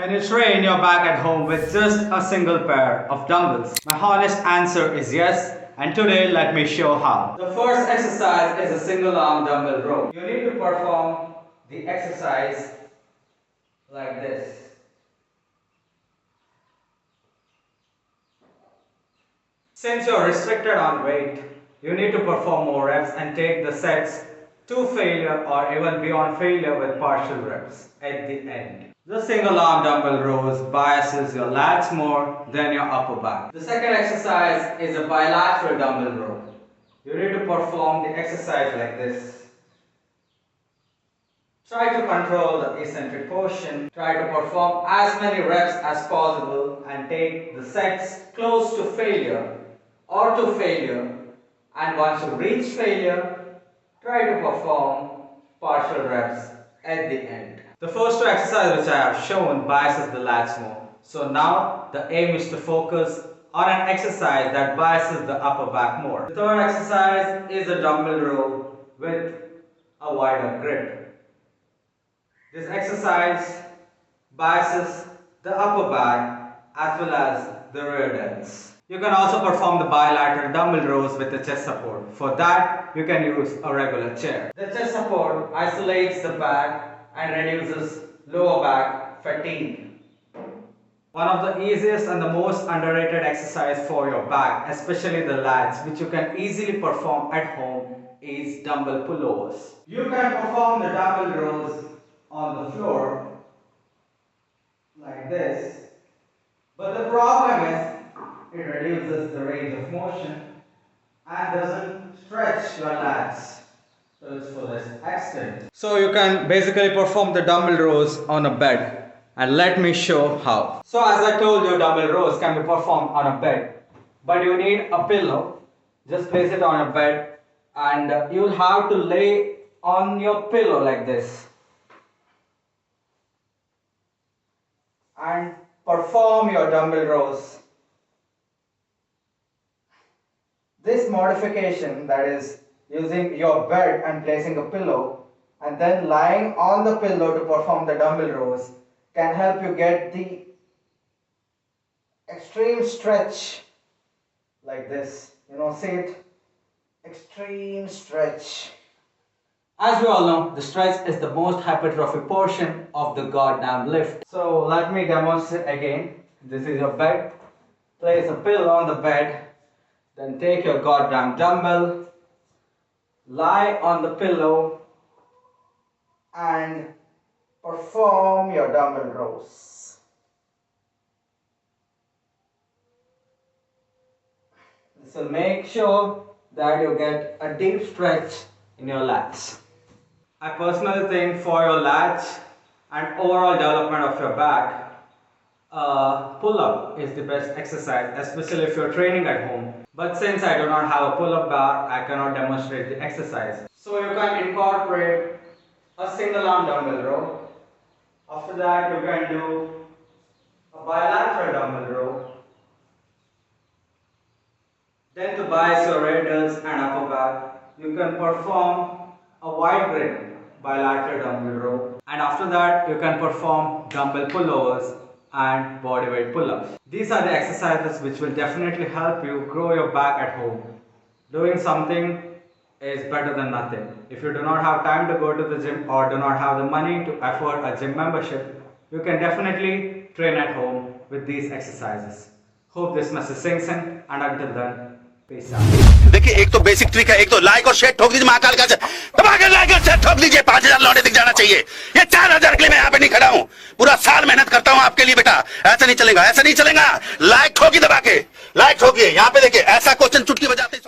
Can you train your back at home with just a single pair of dumbbells? My honest answer is yes, and today let me show how. The first exercise is a single arm dumbbell row. You need to perform the exercise like this. Since you're restricted on weight, you need to perform more reps and take the sets to failure or even beyond failure with partial reps at the end. The single arm dumbbell rows biases your lats more than your upper back. The second exercise is a bilateral dumbbell row. You need to perform the exercise like this. Try to control the eccentric portion. Try to perform as many reps as possible and take the sets close to failure or to failure, and once you reach failure, try to perform partial reps at the end. The first two exercises which I have shown biases the lats more. So now the aim is to focus on an exercise that biases the upper back more. The third exercise is a dumbbell row with a wider grip. This exercise biases the upper back as well as the rear delts. You can also perform the bilateral dumbbell rows with the chest support. For that, you can use a regular chair. The chest support isolates the back and reduces lower back fatigue. One of the easiest and the most underrated exercise for your back, especially the lats, which you can easily perform at home, is dumbbell pullovers. You can perform the dumbbell rows on the floor like this, but the problem is it reduces the range of motion and doesn't stretch your lats to its fullest extent. So you can basically perform the dumbbell rows on a bed, and let me show how. So as I told you, dumbbell rows can be performed on a bed, but you need a pillow. Just place it on a bed and you'll have to lay on your pillow like this and perform your dumbbell rows. This modification, that is using your bed and placing a pillow and then lying on the pillow to perform the dumbbell rows, can help you get the extreme stretch like this. See it? Extreme stretch. As we all know, the stretch is the most hypertrophic portion of the goddamn lift. So let me demonstrate again. This is your bed. Place a pillow on the bed. Then take your goddamn dumbbell, lie on the pillow and perform your dumbbell rows. This will make sure that you get a deep stretch in your lats. I personally think for your lats and overall development of your back, pull-up is the best exercise, especially if you're training at home. But since I do not have a pull-up bar, I cannot demonstrate the exercise. So you can incorporate a single arm dumbbell row. After that, you can do a bilateral dumbbell row. Then to bias your rear delts and upper back, you can perform a wide grip bilateral dumbbell row. And after that, you can perform dumbbell pullovers and bodyweight pull-ups. These are the exercises which will definitely help you grow your back at home. Doing something is better than nothing. If you do not have time to go to the gym or do not have the money to afford a gym membership, you can definitely train at home with these exercises. Hope this message sinks in, and until then, peace out. देखिए, एक तो basic trick है, एक तो like और share ठोक दीजिए, महाकाल का दबा के लाइक और शेयर ठोक दीजिए। 5000 लौटे दिख जाना चाहिए। ये 4000 के लिए मैं यहाँ पे नहीं खड़ा हूँ, पूरा साल मेहनत करता हूँ आपके लिए बेटा। ऐसा नहीं चलेगा, ऐसा नहीं चलेगा। लाइक ठोकी दबा के, लाइक ठोकिए। यहाँ पे देखिए, ऐसा क्वेश्चन चुटकी बजाते